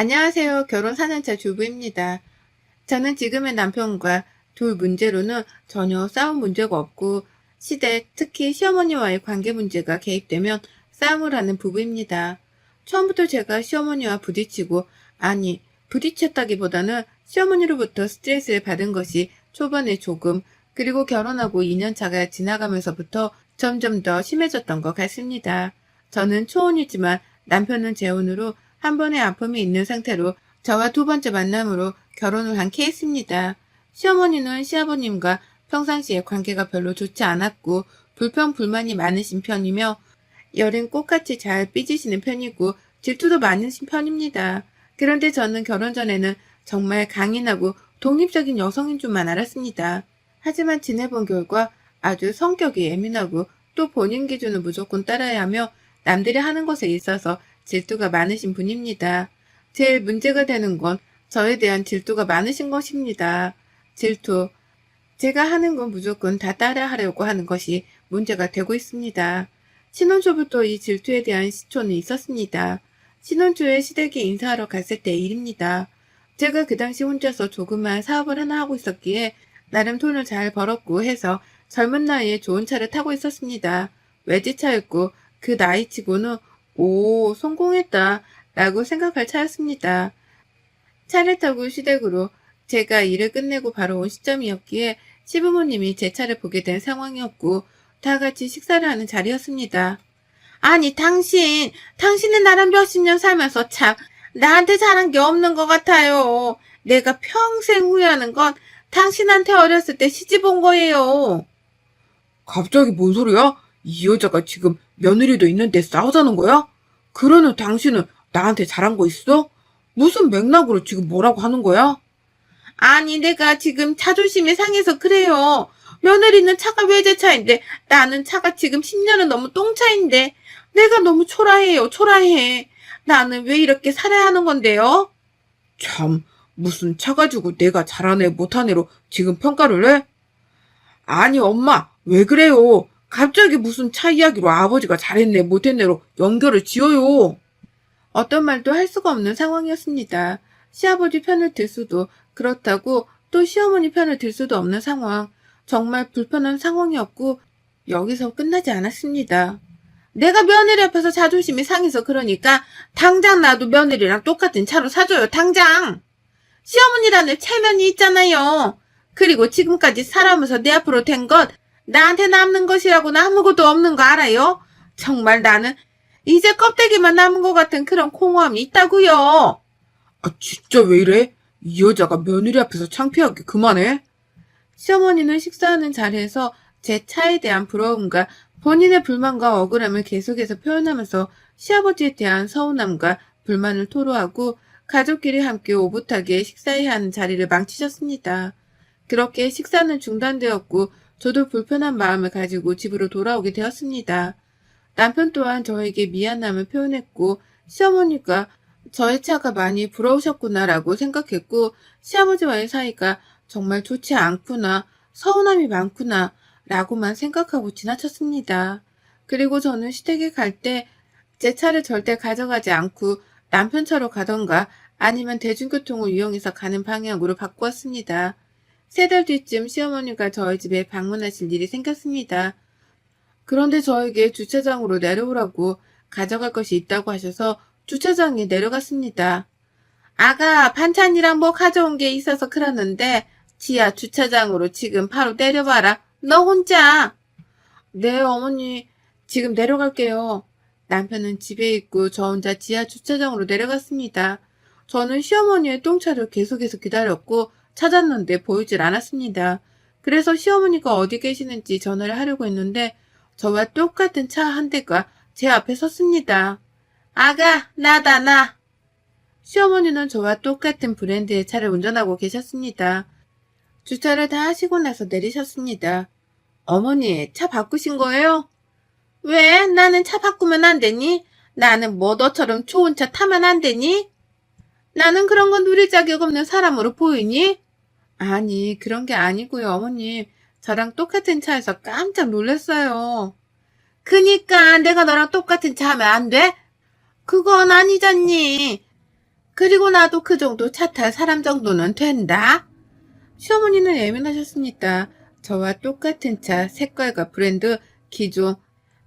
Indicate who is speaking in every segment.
Speaker 1: 안녕하세요. 결혼 4년차 주부입니다. 저는 지금의 남편과 둘 문제로는 전혀 싸운 문제가 없고 시댁, 특히 시어머니와의 관계 문제가 개입되면 싸움을 하는 부부입니다. 처음부터 제가 시어머니와 부딪히고, 아니, 부딪혔다기보다는 시어머니로부터 스트레스를 받은 것이 초반에 조금, 그리고 결혼하고 2년차가 지나가면서부터 점점 더 심해졌던 것 같습니다. 저는 초혼이지만 남편은 재혼으로 한 번의 아픔이 있는 상태로 저와 두 번째 만남으로 결혼을 한 케이스입니다. 시어머니는 시아버님과 평상시에 관계가 별로 좋지 않았고 불평불만이 많으신 편이며 열은 꽃같이 잘 삐지시는 편이고 질투도 많으신 편입니다. 그런데 저는 결혼 전에는 정말 강인하고 독립적인 여성인 줄만 알았습니다. 하지만 지내본 결과 아주 성격이 예민하고 또 본인 기준을 무조건 따라야 하며 남들이 하는 것에 있어서 질투가 많으신 분입니다. 제일 문제가 되는 건 저에 대한 질투가 많으신 것입니다. 질투. 제가 하는 건 무조건 다 따라하려고 하는 것이 문제가 되고 있습니다. 신혼 초부터 이 질투에 대한 시초는 있었습니다. 신혼 초에 시댁에 인사하러 갔을 때 일입니다. 제가 그 당시 혼자서 조그만 사업을 하나 하고 있었기에 나름 돈을 잘 벌었고 해서 젊은 나이에 좋은 차를 타고 있었습니다. 외제차였고 그 나이치고는 오, 성공했다 라고 생각할 차였습니다. 차를 타고 시댁으로 제가 일을 끝내고 바로 온 시점이었기에 시부모님이 제 차를 보게 된 상황이었고 다 같이 식사를 하는 자리였습니다. 아니 당신은 나랑 몇십 년 살면서 참 나한테 잘한 게 없는 것 같아요. 내가 평생 후회하는 건 당신한테 어렸을 때 시집 온 거예요.
Speaker 2: 갑자기 뭔 소리야? 이 여자가 지금 며느리도 있는데 싸우자는 거야? 그러는 당신은 나한테 잘한 거 있어? 무슨 맥락으로 지금 뭐라고 하는 거야?
Speaker 1: 아니 내가 지금 자존심이 상해서 그래요. 며느리는 차가 외제차인데 나는 차가 지금 10년은 넘은 똥차인데 내가 너무 초라해요. 초라해. 나는 왜 이렇게 살아야 하는 건데요?
Speaker 2: 참, 무슨 차 가지고 내가 잘한 애 못한 애로 지금 평가를 해? 아니, 엄마, 왜 그래요? 갑자기 무슨 차 이야기로 아버지가 잘했네, 못했네로 연결을 지어요.
Speaker 1: 어떤 말도 할 수가 없는 상황이었습니다. 시아버지 편을 들 수도 그렇다고 또 시어머니 편을 들 수도 없는 상황. 정말 불편한 상황이었고 여기서 끝나지 않았습니다. 내가 며느리 앞에서 자존심이 상해서 그러니까 당장 나도 며느리랑 똑같은 차로 사줘요. 당장. 시어머니라는 체면이 있잖아요. 그리고 지금까지 살아오면서 내 앞으로 된 것 나한테 남는 것이라고는 아무것도 없는 거 알아요? 정말 나는 이제 껍데기만 남은 것 같은 그런 공허함이 있다고요.
Speaker 2: 아, 진짜 왜 이래? 이 여자가 며느리 앞에서 창피하게 그만해?
Speaker 1: 시어머니는 식사하는 자리에서 제 차에 대한 부러움과 본인의 불만과 억울함을 계속해서 표현하면서 시아버지에 대한 서운함과 불만을 토로하고 가족끼리 함께 오붓하게 식사해야 하는 자리를 망치셨습니다. 그렇게 식사는 중단되었고 저도 불편한 마음을 가지고 집으로 돌아오게 되었습니다. 남편 또한 저에게 미안함을 표현했고 시어머니가 저의 차가 많이 부러우셨구나라고 생각했고 시아버지와의 사이가 정말 좋지 않구나, 서운함이 많구나 라고만 생각하고 지나쳤습니다. 그리고 저는 시댁에 갈 때 제 차를 절대 가져가지 않고 남편 차로 가던가 아니면 대중교통을 이용해서 가는 방향으로 바꾸었습니다. 3달 뒤쯤 시어머니가 저희 집에 방문하실 일이 생겼습니다. 그런데 저에게 주차장으로 내려오라고 가져갈 것이 있다고 하셔서 주차장에 내려갔습니다. 아가, 반찬이랑 뭐 가져온 게 있어서 그러는데 지하 주차장으로 지금 바로 내려와라. 너 혼자. 네, 어머니. 지금 내려갈게요. 남편은 집에 있고 저 혼자 지하 주차장으로 내려갔습니다. 저는 시어머니의 똥차를 계속해서 기다렸고 찾았는데 보이질 않았습니다. 그래서 시어머니가 어디 계시는지 전화를 하려고 했는데 저와 똑같은 차 한 대가 제 앞에 섰습니다. 아가, 나다, 나. 시어머니는 저와 똑같은 브랜드의 차를 운전하고 계셨습니다. 주차를 다 하시고 나서 내리셨습니다. 어머니, 차 바꾸신 거예요? 왜? 나는 차 바꾸면 안 되니? 나는 뭐 너처럼 좋은 차 타면 안 되니? 나는 그런 건 누릴 자격 없는 사람으로 보이니? 아니, 그런 게 아니고요, 어머님. 저랑 똑같은 차에서 깜짝 놀랐어요. 그니까 내가 너랑 똑같은 차 하면 안 돼? 그건 아니잖니. 그리고 나도 그 정도 차 탈 사람 정도는 된다. 시어머니는 예민하셨습니다. 저와 똑같은 차, 색깔과 브랜드, 기종,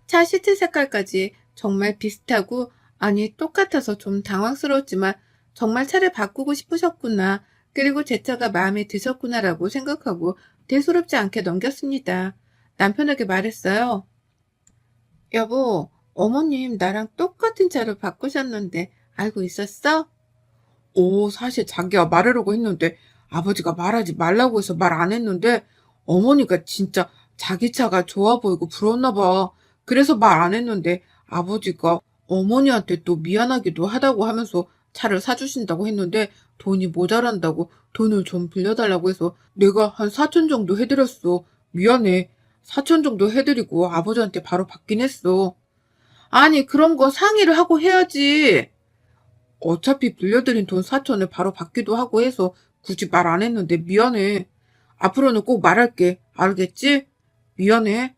Speaker 1: 차 시트 색깔까지 정말 비슷하고, 아니 똑같아서 좀 당황스러웠지만 정말 차를 바꾸고 싶으셨구나. 그리고 제 차가 마음에 드셨구나라고 생각하고 대수롭지 않게 넘겼습니다. 남편에게 말했어요. 여보, 어머님 나랑 똑같은 차를 바꾸셨는데 알고 있었어?
Speaker 2: 오, 사실 자기가 말하려고 했는데 아버지가 말하지 말라고 해서 말 안 했는데 어머니가 진짜 자기 차가 좋아 보이고 부러웠나 봐. 그래서 말 안 했는데 아버지가 어머니한테 또 미안하기도 하다고 하면서 차를 사주신다고 했는데 돈이 모자란다고 돈을 좀 빌려달라고 해서 내가 한 4천 정도 해드렸어. 미안해. 4천 정도 해드리고 아버지한테 바로 받긴 했어. 아니, 그런 거 상의를 하고 해야지. 어차피 빌려드린 돈 4천을 바로 받기도 하고 해서 굳이 말 안 했는데 미안해. 앞으로는 꼭 말할게. 알겠지? 미안해.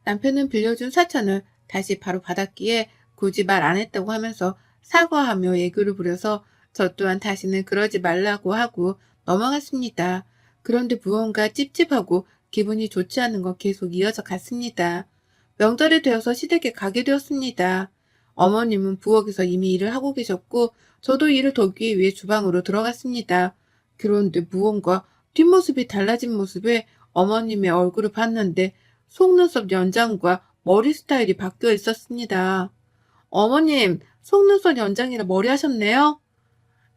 Speaker 1: 남편은 빌려준 4천을 다시 바로 받았기에 굳이 말 안 했다고 하면서 사과하며 애교를 부려서 저 또한 다시는 그러지 말라고 하고 넘어갔습니다. 그런데 무언가 찝찝하고 기분이 좋지 않은 건 계속 이어져 갔습니다. 명절이 되어서 시댁에 가게 되었습니다. 어머님은 부엌에서 이미 일을 하고 계셨고 저도 일을 돕기 위해 주방으로 들어갔습니다. 그런데 무언가 뒷모습이 달라진 모습에 어머님의 얼굴을 봤는데 속눈썹 연장과 머리 스타일이 바뀌어 있었습니다. 어머님, 속눈썹 연장이라 머리 하셨네요?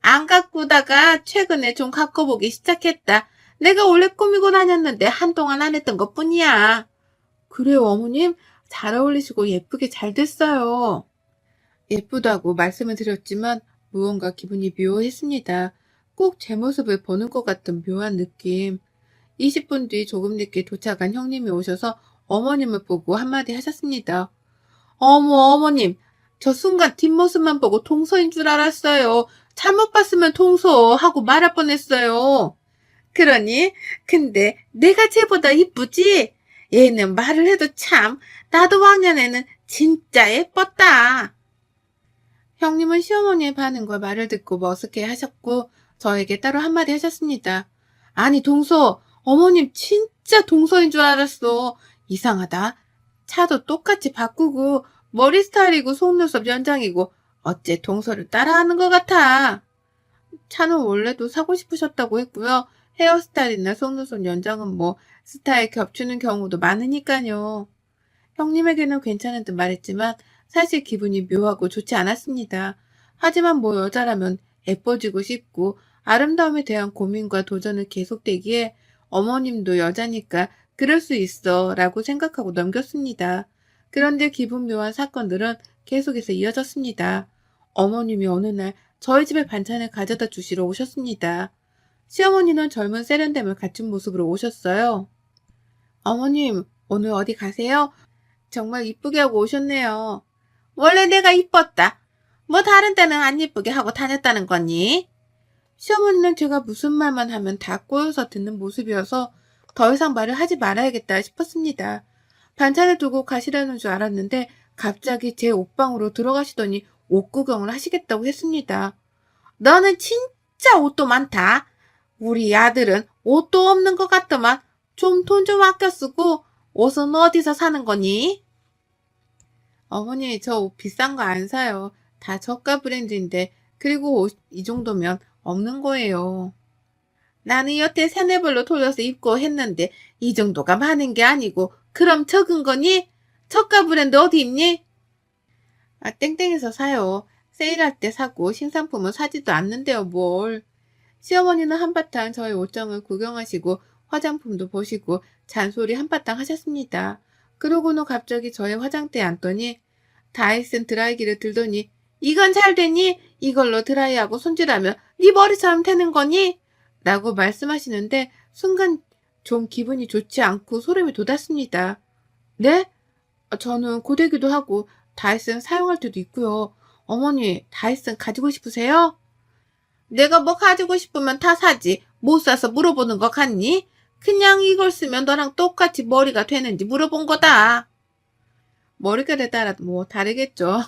Speaker 1: 안 가꾸다가 최근에 좀 가꿔보기 시작했다. 내가 원래 꾸미고 다녔는데 한동안 안 했던 것 뿐이야. 그래요, 어머님? 잘 어울리시고 예쁘게 잘 됐어요. 예쁘다고 말씀을 드렸지만 무언가 기분이 묘했습니다. 꼭 제 모습을 보는 것 같은 묘한 느낌. 20분 뒤 조금 늦게 도착한 형님이 오셔서 어머님을 보고 한마디 하셨습니다. 어머, 어머님, 저 순간 뒷모습만 보고 동서인 줄 알았어요. 잘못 봤으면 동서 하고 말할 뻔했어요. 그러니? 근데 내가 쟤보다 이쁘지? 얘는 말을 해도 참, 나도 왕년에는 진짜 예뻤다. 형님은 시어머니의 반응과 말을 듣고 머쓱해 하셨고 저에게 따로 한마디 하셨습니다. 아니 동서, 어머님 진짜 동서인 줄 알았어. 이상하다. 차도 똑같이 바꾸고 머리 스타일이고 속눈썹 연장이고 어째 동서를 따라하는 것 같아. 차는 원래도 사고 싶으셨다고 했고요. 헤어스타일이나 속눈썹 연장은 뭐 스타일 겹치는 경우도 많으니까요. 형님에게는 괜찮은 듯 말했지만 사실 기분이 묘하고 좋지 않았습니다. 하지만 뭐 여자라면 예뻐지고 싶고 아름다움에 대한 고민과 도전을 계속되기에 어머님도 여자니까 그럴 수 있어 라고 생각하고 넘겼습니다. 그런데 기분 묘한 사건들은 계속해서 이어졌습니다. 어머님이 어느 날 저희 집에 반찬을 가져다 주시러 오셨습니다. 시어머니는 젊은 세련됨을 갖춘 모습으로 오셨어요. 어머님, 오늘 어디 가세요? 정말 이쁘게 하고 오셨네요. 원래 내가 이뻤다. 뭐 다른 때는 안 이쁘게 하고 다녔다는 거니? 시어머니는 제가 무슨 말만 하면 다 꼬여서 듣는 모습이어서 더 이상 말을 하지 말아야겠다 싶었습니다. 반찬을 두고 가시려는 줄 알았는데 갑자기 제 옷방으로 들어가시더니 옷 구경을 하시겠다고 했습니다. 너는 진짜 옷도 많다. 우리 아들은 옷도 없는 것 같더만 좀 돈 좀 아껴 쓰고 옷은 어디서 사는 거니? 어머니, 저 옷 비싼 거 안 사요. 다 저가 브랜드인데, 그리고 옷 이 정도면 없는 거예요. 나는 여태 세네 벌로 돌려서 입고 했는데, 이 정도가 많은 게 아니고, 그럼 적은 거니? 저가 브랜드 어디 있니? 아, 땡땡에서 사요. 세일할 때 사고, 신상품은 사지도 않는데요, 뭘. 시어머니는 한바탕 저의 옷장을 구경하시고, 화장품도 보시고, 잔소리 한바탕 하셨습니다. 그러고는 갑자기 저의 화장대에 앉더니 다이슨 드라이기를 들더니 이건 잘 되니? 이걸로 드라이하고 손질하면 네 머리처럼 되는 거니? 라고 말씀하시는데 순간 좀 기분이 좋지 않고 소름이 돋았습니다. 네? 저는 고데기도 하고 다이슨 사용할 때도 있고요. 어머니, 다이슨 가지고 싶으세요? 내가 뭐 가지고 싶으면 다 사지. 못 사서 물어보는 거 같니? 그냥 이걸 쓰면 너랑 똑같이 머리가 되는지 물어본 거다. 머릿결에 따라 뭐 다르겠죠.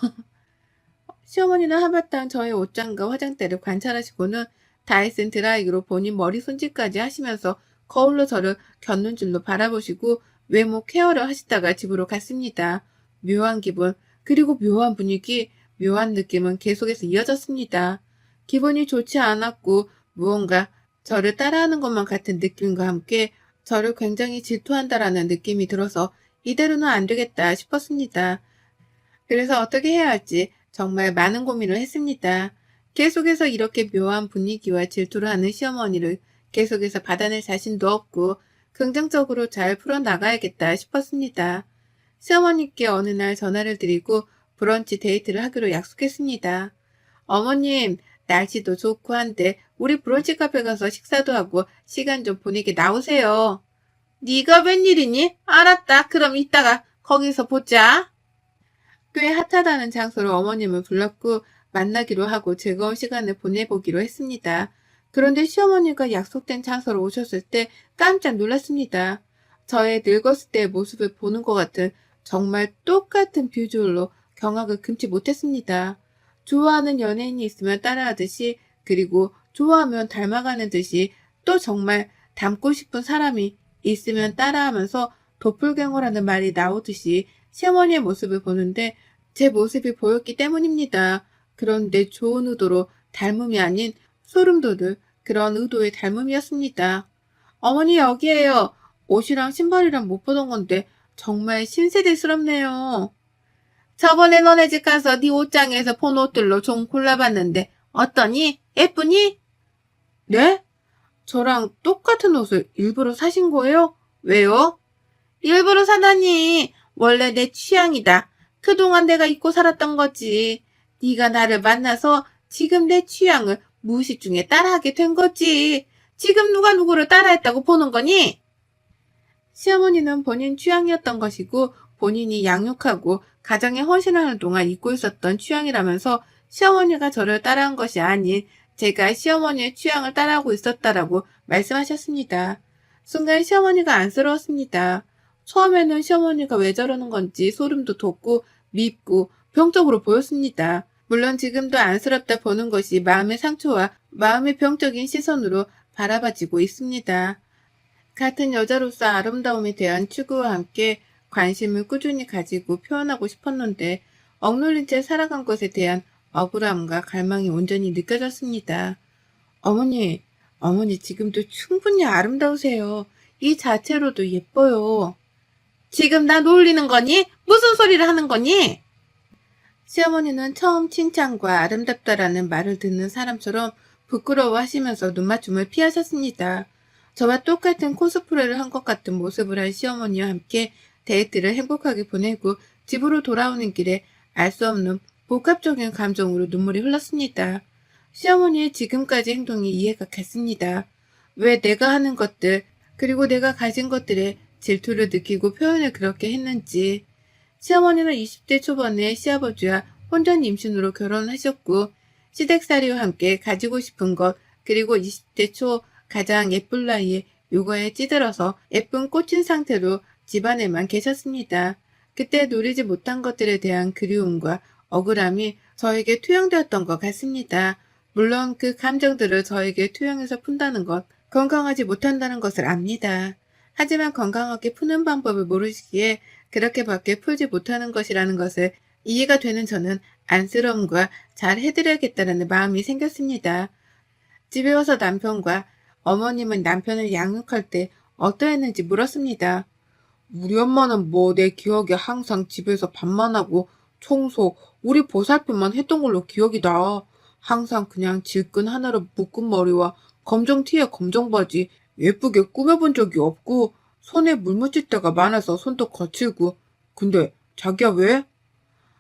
Speaker 1: 시어머니는 한바탕 저의 옷장과 화장대를 관찰하시고는 다이슨 드라이기로 본인 머리 손질까지 하시면서 거울로 저를 곁눈질로 바라보시고 외모 케어를 하시다가 집으로 갔습니다. 묘한 기분, 그리고 묘한 분위기, 묘한 느낌은 계속해서 이어졌습니다. 기분이 좋지 않았고 무언가 저를 따라하는 것만 같은 느낌과 함께 저를 굉장히 질투한다라는 느낌이 들어서 이대로는 안 되겠다 싶었습니다. 그래서 어떻게 해야 할지 정말 많은 고민을 했습니다. 계속해서 이렇게 묘한 분위기와 질투를 하는 시어머니를 계속해서 받아낼 자신도 없고 긍정적으로 잘 풀어나가야겠다 싶었습니다. 시어머니께 어느 날 전화를 드리고 브런치 데이트를 하기로 약속했습니다. 어머님, 날씨도 좋고 한데 우리 브런치 카페 가서 식사도 하고 시간 좀 보내게 나오세요. 네가 웬일이니? 알았다. 그럼 이따가 거기서 보자. 꽤 핫하다는 장소로 어머님을 불렀고 만나기로 하고 즐거운 시간을 보내보기로 했습니다. 그런데 시어머니가 약속된 장소로 오셨을 때 깜짝 놀랐습니다. 저의 늙었을 때의 모습을 보는 것 같은 정말 똑같은 비주얼로 경악을 금치 못했습니다. 좋아하는 연예인이 있으면 따라하듯이, 그리고 좋아하면 닮아가는 듯이, 또 정말 닮고 싶은 사람이 있으면 따라하면서 도플갱어라는 말이 나오듯이 시어머니의 모습을 보는데 제 모습이 보였기 때문입니다. 그런데 좋은 의도로 닮음이 아닌 소름 돋을 그런 의도의 닮음이었습니다. 어머니, 여기에요. 옷이랑 신발이랑 못 보던 건데 정말 신세대스럽네요. 저번에 너네 집 가서 네 옷장에서 본 옷들로 좀 골라봤는데 어떠니? 예쁘니? 네? 저랑 똑같은 옷을 일부러 사신 거예요? 왜요? 일부러 사다니. 원래 내 취향이다. 그동안 내가 입고 살았던 거지. 네가 나를 만나서 지금 내 취향을 무의식 중에 따라하게 된 거지. 지금 누가 누구를 따라했다고 보는 거니? 시어머니는 본인 취향이었던 것이고 본인이 양육하고 가정에 헌신하는 동안 입고 있었던 취향이라면서 시어머니가 저를 따라한 것이 아닌 제가 시어머니의 취향을 따라하고 있었다라고 말씀하셨습니다. 순간 시어머니가 안쓰러웠습니다. 처음에는 시어머니가 왜 저러는 건지 소름도 돋고 밉고 병적으로 보였습니다. 물론 지금도 안쓰럽다 보는 것이 마음의 상처와 마음의 병적인 시선으로 바라봐지고 있습니다. 같은 여자로서 아름다움에 대한 추구와 함께 관심을 꾸준히 가지고 표현하고 싶었는데 억눌린 채 살아간 것에 대한 억울함과 갈망이 온전히 느껴졌습니다. 어머니 지금도 충분히 아름다우세요. 이 자체로도 예뻐요. 지금 나 놀리는 거니? 무슨 소리를 하는 거니? 시어머니는 처음 칭찬과 아름답다라는 말을 듣는 사람처럼 부끄러워하시면서 눈맞춤을 피하셨습니다. 저와 똑같은 코스프레를 한 것 같은 모습을 한 시어머니와 함께 데이트를 행복하게 보내고 집으로 돌아오는 길에 알 수 없는 복합적인 감정으로 눈물이 흘렀습니다. 시어머니의 지금까지 행동이 이해가 갔습니다. 왜 내가 하는 것들, 그리고 내가 가진 것들에 질투를 느끼고 표현을 그렇게 했는지. 시어머니는 20대 초반에 시아버지와 혼전 임신으로 결혼하셨고 시댁살이와 함께 가지고 싶은 것, 그리고 20대 초 가장 예쁠 나이에 육아에 찌들어서 예쁜 꽃인 상태로 집안에만 계셨습니다. 그때 누리지 못한 것들에 대한 그리움과 억울함이 저에게 투영되었던 것 같습니다. 물론 그 감정들을 저에게 투영해서 푼다는 것, 건강하지 못한다는 것을 압니다. 하지만 건강하게 푸는 방법을 모르시기에 그렇게밖에 풀지 못하는 것이라는 것을 이해가 되는 저는 안쓰러움과 잘 해드려야겠다는 마음이 생겼습니다. 집에 와서 남편과 어머님은 남편을 양육할 때 어떠했는지 물었습니다. 우리 엄마는 뭐 내 기억에 항상 집에서 밥만 하고 청소, 우리 보살핌만 했던 걸로 기억이 나. 항상 그냥 질끈 하나로 묶은 머리와 검정 티에 검정 바지, 예쁘게 꾸며본 적이 없고 손에 물 묻힐 때가 많아서 손도 거칠고. 근데 자기야 왜?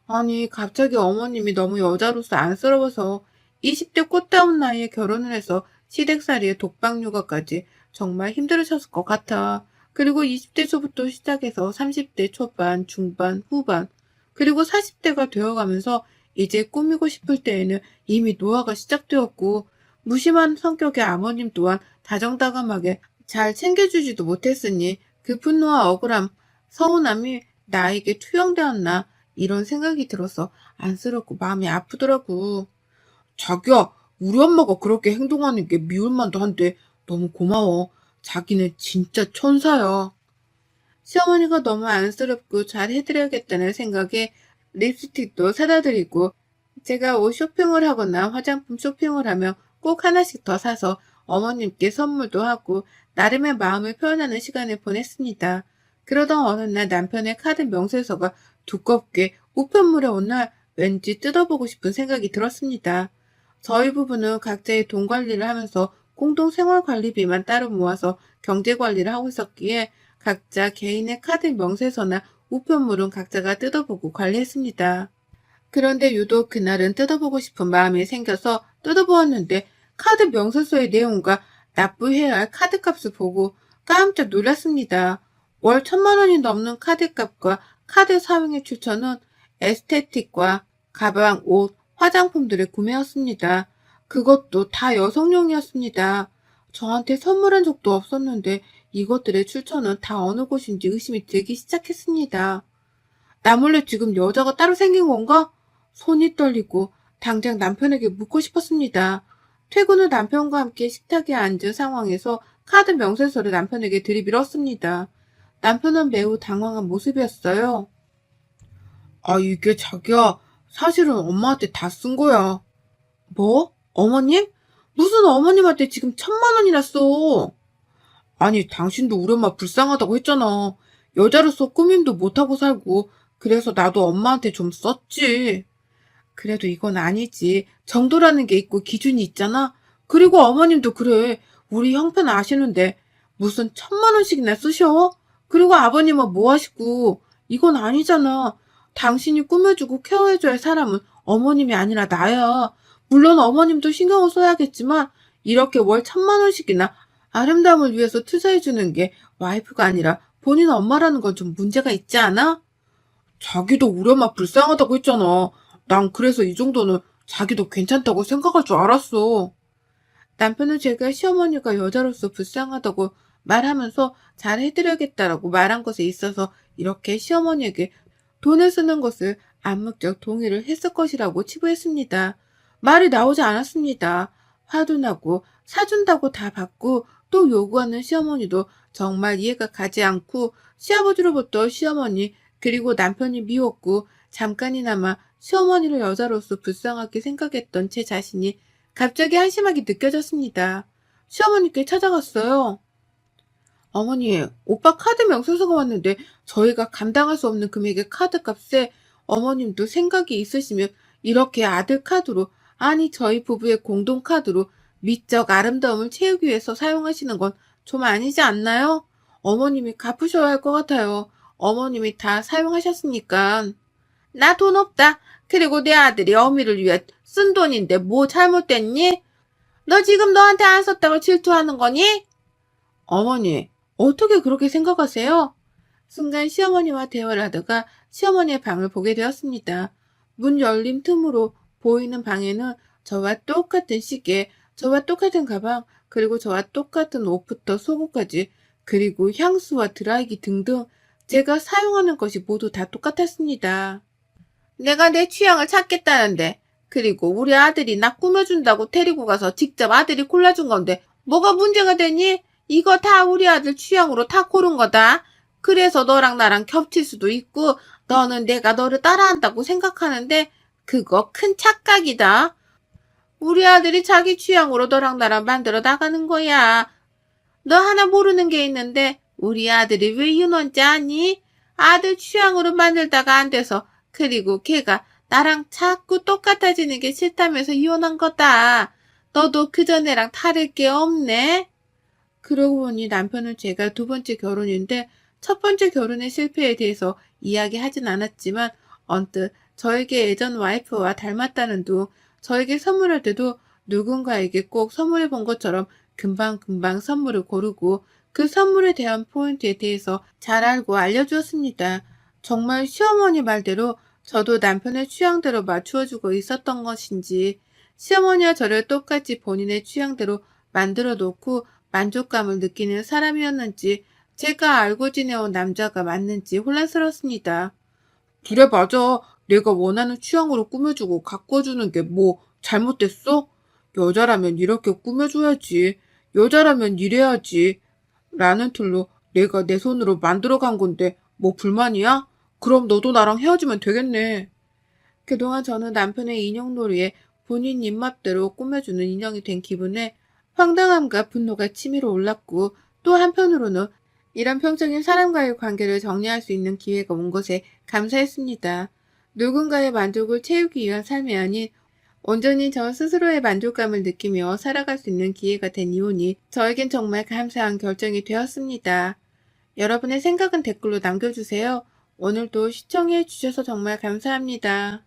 Speaker 1: 아니 갑자기 어머님이 너무 여자로서 안쓰러워서 20대 꽃다운 나이에 결혼을 해서 시댁살이에 독박육아까지 정말 힘들으셨을 것 같아. 그리고 20대 초부터 시작해서 30대 초반, 중반, 후반, 그리고 40대가 되어가면서 이제 꾸미고 싶을 때에는 이미 노화가 시작되었고 무심한 성격의 아버님 또한 다정다감하게 잘 챙겨주지도 못했으니 그 분노와 억울함, 서운함이 나에게 투영되었나 이런 생각이 들어서 안쓰럽고 마음이 아프더라고.
Speaker 2: 자기야, 우리 엄마가 그렇게 행동하는 게 미울만도 한데 너무 고마워. 자기는 진짜 천사야.
Speaker 1: 시어머니가 너무 안쓰럽고 잘 해드려야겠다는 생각에 립스틱도 사다 드리고 제가 옷 쇼핑을 하거나 화장품 쇼핑을 하면 꼭 하나씩 더 사서 어머님께 선물도 하고 나름의 마음을 표현하는 시간을 보냈습니다. 그러던 어느 날 남편의 카드 명세서가 두껍게 우편물에 온 날 왠지 뜯어보고 싶은 생각이 들었습니다. 저희 부부는 각자의 돈 관리를 하면서 공동 생활 관리비만 따로 모아서 경제 관리를 하고 있었기에 각자 개인의 카드 명세서나 우편물은 각자가 뜯어보고 관리했습니다. 그런데 유독 그날은 뜯어보고 싶은 마음이 생겨서 뜯어보았는데 카드 명세서의 내용과 납부해야 할 카드값을 보고 깜짝 놀랐습니다. 월 1,000만 원이 넘는 카드값과 카드 사용의 출처는 에스테틱과 가방, 옷, 화장품들의 구매였습니다. 그것도 다 여성용이었습니다. 저한테 선물한 적도 없었는데 이것들의 출처는 다 어느 곳인지 의심이 들기 시작했습니다. 나 몰래 지금 여자가 따로 생긴 건가? 손이 떨리고 당장 남편에게 묻고 싶었습니다. 퇴근 후 남편과 함께 식탁에 앉은 상황에서 카드 명세서를 남편에게 들이밀었습니다. 남편은 매우 당황한 모습이었어요.
Speaker 2: 아, 이게 자기야, 사실은 엄마한테 다 쓴 거야.
Speaker 1: 뭐? 어머님? 무슨 어머님한테 지금 1,000만 원이나 써?
Speaker 2: 아니, 당신도 우리 엄마 불쌍하다고 했잖아. 여자로서 꾸밈도 못하고 살고, 그래서 나도 엄마한테 좀 썼지.
Speaker 1: 그래도 이건 아니지. 정도라는 게 있고 기준이 있잖아. 그리고 어머님도 그래. 우리 형편 아시는데 무슨 1,000만 원씩이나 쓰셔? 그리고 아버님은 뭐 하시고. 이건 아니잖아. 당신이 꾸며주고 케어해줘야 할 사람은 어머님이 아니라 나야. 물론 어머님도 신경을 써야겠지만 이렇게 월 1,000만 원씩이나 아름다움을 위해서 투자해주는 게 와이프가 아니라 본인 엄마라는 건 좀 문제가 있지 않아?
Speaker 2: 자기도 우리 엄마 불쌍하다고 했잖아. 난 그래서 이 정도는 자기도 괜찮다고 생각할 줄 알았어.
Speaker 1: 남편은 제가 시어머니가 여자로서 불쌍하다고 말하면서 잘 해드려야겠다라고 말한 것에 있어서 이렇게 시어머니에게 돈을 쓰는 것을 암묵적 동의를 했을 것이라고 치부했습니다. 말이 나오지 않았습니다. 화도 나고 사준다고 다 받고 또 요구하는 시어머니도 정말 이해가 가지 않고 시아버지로부터 시어머니 그리고 남편이 미웠고 잠깐이나마 시어머니를 여자로서 불쌍하게 생각했던 제 자신이 갑자기 한심하게 느껴졌습니다. 시어머니께 찾아갔어요. 어머니, 오빠 카드 명세서가 왔는데 저희가 감당할 수 없는 금액의 카드값에 어머님도 생각이 있으시면 이렇게 아들 카드로, 아니 저희 부부의 공동 카드로 미적 아름다움을 채우기 위해서 사용하시는 건 좀 아니지 않나요? 어머님이 갚으셔야 할 것 같아요. 어머님이 다 사용하셨으니까. 나 돈 없다. 그리고 내 아들이 어미를 위해 쓴 돈인데 뭐 잘못됐니? 너 지금 너한테 안 썼다고 질투하는 거니? 어머니, 어떻게 그렇게 생각하세요? 순간 시어머니와 대화를 하다가 시어머니의 방을 보게 되었습니다. 문 열림 틈으로 보이는 방에는 저와 똑같은 시계, 저와 똑같은 가방, 그리고 저와 똑같은 옷부터 속옷까지, 그리고 향수와 드라이기 등등 제가 사용하는 것이 모두 다 똑같았습니다. 내가 내 취향을 찾겠다는데, 그리고 우리 아들이 나 꾸며준다고 데리고 가서 직접 아들이 골라준 건데 뭐가 문제가 되니? 이거 다 우리 아들 취향으로 다 고른 거다. 그래서 너랑 나랑 겹칠 수도 있고 너는 내가 너를 따라한다고 생각하는데 그거 큰 착각이다. 우리 아들이 자기 취향으로 너랑 나랑 만들어 나가는 거야. 너 하나 모르는 게 있는데 우리 아들이 왜 윤원지 아니? 아들 취향으로 만들다가 안 돼서 그리고 걔가 나랑 자꾸 똑같아지는 게 싫다면서 이혼한 거다. 너도 그전애랑 다를 게 없네. 그러고 보니 남편은 제가 두 번째 결혼인데 첫 번째 결혼의 실패에 대해서 이야기하진 않았지만 언뜻 저에게 예전 와이프와 닮았다는 둥 저에게 선물할 때도 누군가에게 꼭 선물해 본 것처럼 금방금방 선물을 고르고 그 선물에 대한 포인트에 대해서 잘 알고 알려주었습니다. 정말 시어머니 말대로 저도 남편의 취향대로 맞추어주고 있었던 것인지 시어머니와 저를 똑같이 본인의 취향대로 만들어 놓고 만족감을 느끼는 사람이었는지 제가 알고 지내온 남자가 맞는지 혼란스럽습니다.
Speaker 2: 그래, 맞아. 내가 원하는 취향으로 꾸며주고 가꿔주는 게 뭐 잘못됐어? 여자라면 이렇게 꾸며줘야지. 여자라면 이래야지. 라는 틀로 내가 내 손으로 만들어 간 건데 뭐 불만이야? 그럼 너도 나랑 헤어지면 되겠네.
Speaker 1: 그동안 저는 남편의 인형놀이에 본인 입맛대로 꾸며주는 인형이 된 기분에 황당함과 분노가 치밀어 올랐고, 또 한편으로는 이런 평적인 사람과의 관계를 정리할 수 있는 기회가 온 것에 감사했습니다. 누군가의 만족을 채우기 위한 삶이 아닌 온전히 저 스스로의 만족감을 느끼며 살아갈 수 있는 기회가 된 이혼이 저에겐 정말 감사한 결정이 되었습니다. 여러분의 생각은 댓글로 남겨주세요. 오늘도 시청해 주셔서 정말 감사합니다.